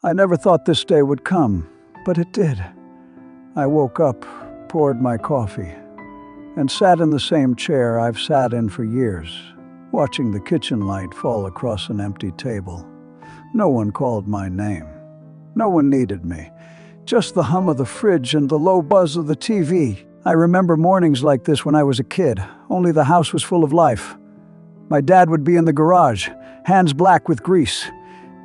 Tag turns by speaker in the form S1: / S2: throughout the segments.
S1: I never thought this day would come, but it did. I woke up, poured my coffee, and sat in the same chair I've sat in for years, watching the kitchen light fall across an empty table. No one called my name. No one needed me. Just the hum of the fridge and the low buzz of the TV. I remember mornings like this when I was a kid, only the house was full of life. My dad would be in the garage, hands black with grease,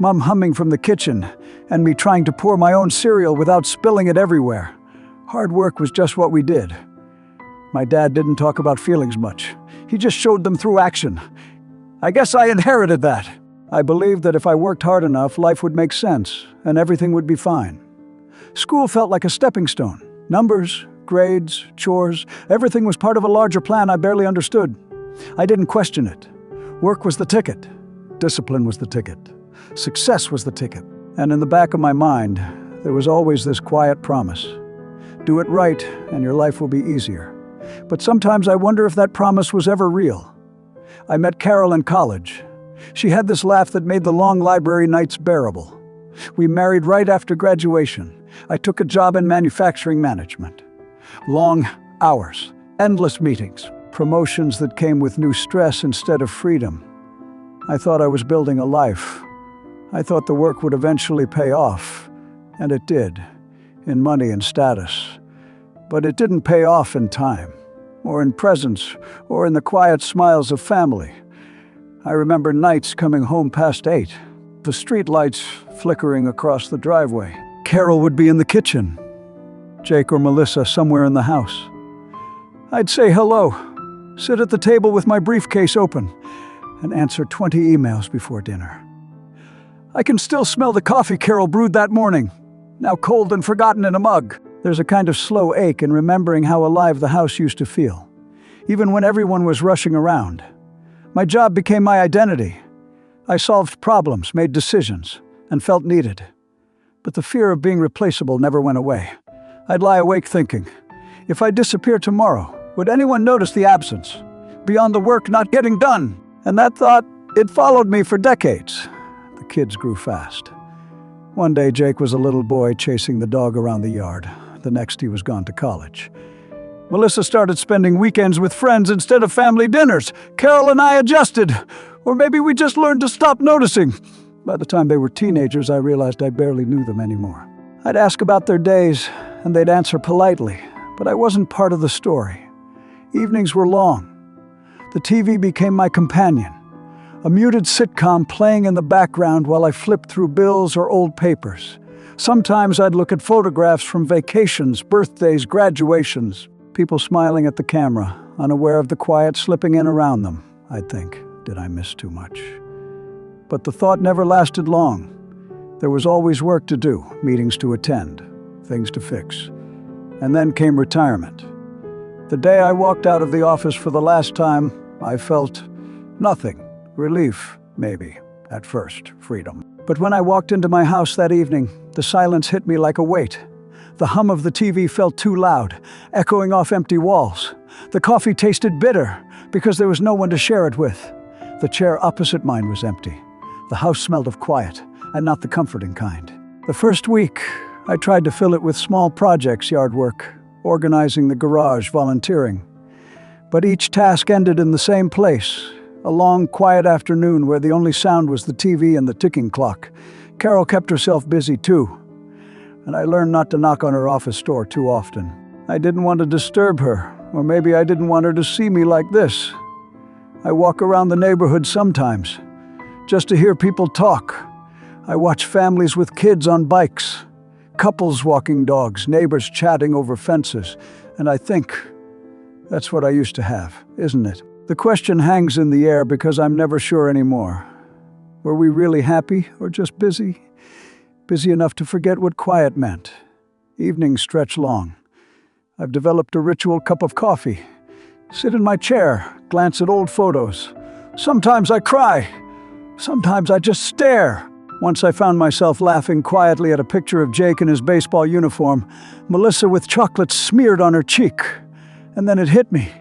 S1: Mom humming from the kitchen, and me trying to pour my own cereal without spilling it everywhere. Hard work was just what we did. My dad didn't talk about feelings much. He just showed them through action. I guess I inherited that. I believed that if I worked hard enough, life would make sense, and everything would be fine. School felt like a stepping stone. Numbers, grades, chores, everything was part of a larger plan I barely understood. I didn't question it. Work was the ticket. Discipline was the ticket. Success was the ticket. And in the back of my mind, there was always this quiet promise. Do it right, and your life will be easier. But sometimes I wonder if that promise was ever real. I met Carol in college. She had this laugh that made the long library nights bearable. We married right after graduation. I took a job in manufacturing management. Long hours, endless meetings, promotions that came with new stress instead of freedom. I thought I was building a life. I thought the work would eventually pay off, and it did, in money and status. But it didn't pay off in time, or in presence, or in the quiet smiles of family. I remember nights coming home past 8, the street lights flickering across the driveway. Carol would be in the kitchen, Jake or Melissa somewhere in the house. I'd say hello, sit at the table with my briefcase open, and answer 20 emails before dinner. I can still smell the coffee Carol brewed that morning, now cold and forgotten in a mug. There's a kind of slow ache in remembering how alive the house used to feel, even when everyone was rushing around. My job became my identity. I solved problems, made decisions, and felt needed. But the fear of being replaceable never went away. I'd lie awake thinking, if I disappear tomorrow, would anyone notice the absence, beyond the work not getting done? And that thought, it followed me for decades. The kids grew fast. One day, Jake was a little boy chasing the dog around the yard. The next, he was gone to college. Melissa started spending weekends with friends instead of family dinners. Carol and I adjusted. Or maybe we just learned to stop noticing. By the time they were teenagers, I realized I barely knew them anymore. I'd ask about their days, and they'd answer politely, but I wasn't part of the story. Evenings were long. The TV became my companion, a muted sitcom playing in the background while I flipped through bills or old papers. Sometimes I'd look at photographs from vacations, birthdays, graduations, people smiling at the camera, unaware of the quiet slipping in around them. I'd think, did I miss too much? But the thought never lasted long. There was always work to do, meetings to attend, things to fix. And then came retirement. The day I walked out of the office for the last time, I felt nothing. Relief, maybe, at first, freedom. But when I walked into my house that evening, the silence hit me like a weight. The hum of the TV felt too loud, echoing off empty walls. The coffee tasted bitter because there was no one to share it with. The chair opposite mine was empty. The house smelled of quiet, and not the comforting kind. The first week, I tried to fill it with small projects, yard work, organizing the garage, volunteering. But each task ended in the same place, a long, quiet afternoon where the only sound was the TV and the ticking clock. Carol kept herself busy too, and I learned not to knock on her office door too often. I didn't want to disturb her, or maybe I didn't want her to see me like this. I walk around the neighborhood sometimes, just to hear people talk. I watch families with kids on bikes, couples walking dogs, neighbors chatting over fences, and I think, that's what I used to have, isn't it? The question hangs in the air because I'm never sure anymore. Were we really happy or just busy? Busy enough to forget what quiet meant. Evenings stretch long. I've developed a ritual cup of coffee. Sit in my chair, glance at old photos. Sometimes I cry. Sometimes I just stare. Once I found myself laughing quietly at a picture of Jake in his baseball uniform, Melissa with chocolate smeared on her cheek. And then it hit me.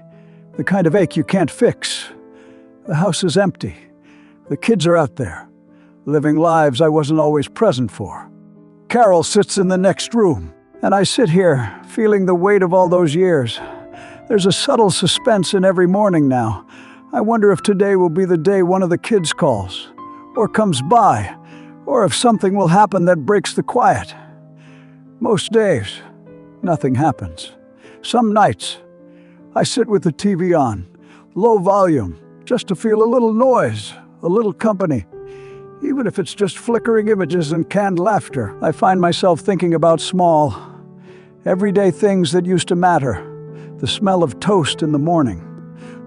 S1: The kind of ache you can't fix. The house is empty. The kids are out there, living lives I wasn't always present for. Carol sits in the next room, and I sit here, feeling the weight of all those years. There's a subtle suspense in every morning now. I wonder if today will be the day one of the kids calls, or comes by, or if something will happen that breaks the quiet. Most days, nothing happens. Some nights, I sit with the TV on, low volume, just to feel a little noise, a little company. Even if it's just flickering images and canned laughter, I find myself thinking about small, everyday things that used to matter. The smell of toast in the morning,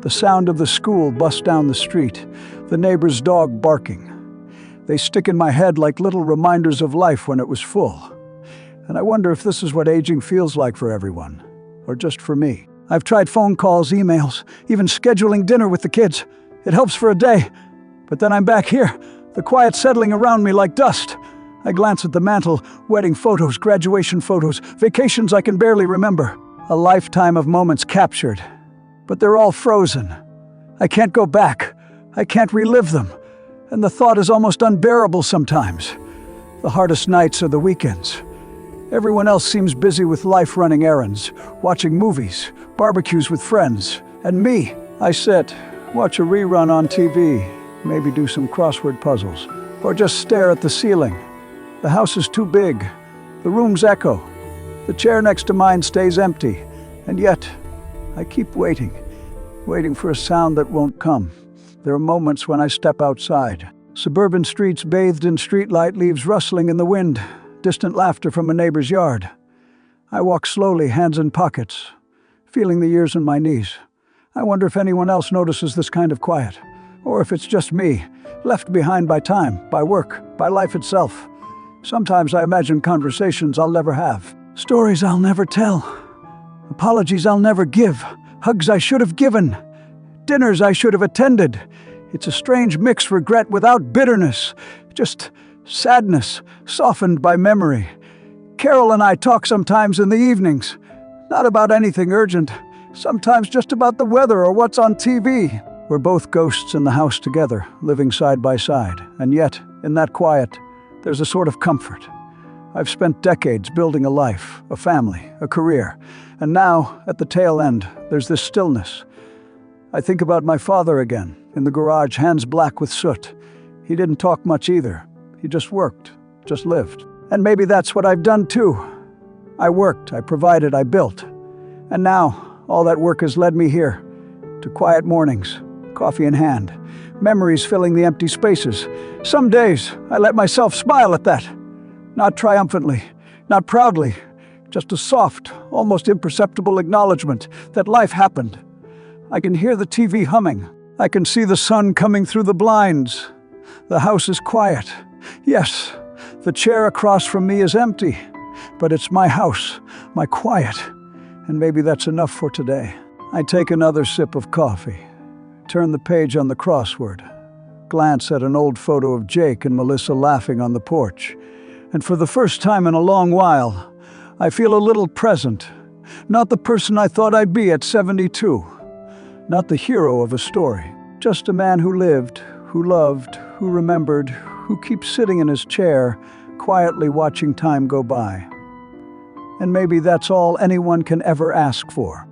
S1: the sound of the school bus down the street, the neighbor's dog barking. They stick in my head like little reminders of life when it was full. And I wonder if this is what aging feels like for everyone, or just for me. I've tried phone calls, emails, even scheduling dinner with the kids. It helps for a day, but then I'm back here, the quiet settling around me like dust. I glance at the mantel, wedding photos, graduation photos, vacations I can barely remember. A lifetime of moments captured, but they're all frozen. I can't go back. I can't relive them. And the thought is almost unbearable sometimes. The hardest nights are the weekends. Everyone else seems busy with life, running errands, watching movies, barbecues with friends. And me, I sit, watch a rerun on TV, maybe do some crossword puzzles, or just stare at the ceiling. The house is too big. The rooms echo. The chair next to mine stays empty. And yet, I keep waiting for a sound that won't come. There are moments when I step outside. Suburban streets bathed in streetlight, leaves rustling in the wind, distant laughter from a neighbor's yard. I walk slowly, hands in pockets, feeling the years in my knees. I wonder if anyone else notices this kind of quiet, or if it's just me, left behind by time, by work, by life itself. Sometimes I imagine conversations I'll never have, stories I'll never tell, apologies I'll never give, hugs I should have given, dinners I should have attended. It's a strange mixed regret without bitterness, just sadness softened by memory. Carol and I talk sometimes in the evenings, not about anything urgent, sometimes just about the weather or what's on TV. We're both ghosts in the house together, living side by side, and yet, in that quiet, there's a sort of comfort. I've spent decades building a life, a family, a career, and now, at the tail end, there's this stillness. I think about my father again, in the garage, hands black with soot. He didn't talk much either. He just worked, just lived. And maybe that's what I've done too. I worked, I provided, I built. And now, all that work has led me here, to quiet mornings, coffee in hand, memories filling the empty spaces. Some days, I let myself smile at that. Not triumphantly, not proudly, just a soft, almost imperceptible acknowledgement that life happened. I can hear the TV humming. I can see the sun coming through the blinds. The house is quiet. Yes, the chair across from me is empty, but it's my house, my quiet, and maybe that's enough for today. I take another sip of coffee, turn the page on the crossword, glance at an old photo of Jake and Melissa laughing on the porch, and for the first time in a long while, I feel a little present, not the person I thought I'd be at 72, not the hero of a story, just a man who lived, who loved, who remembered, who keeps sitting in his chair, quietly watching time go by. And maybe that's all anyone can ever ask for.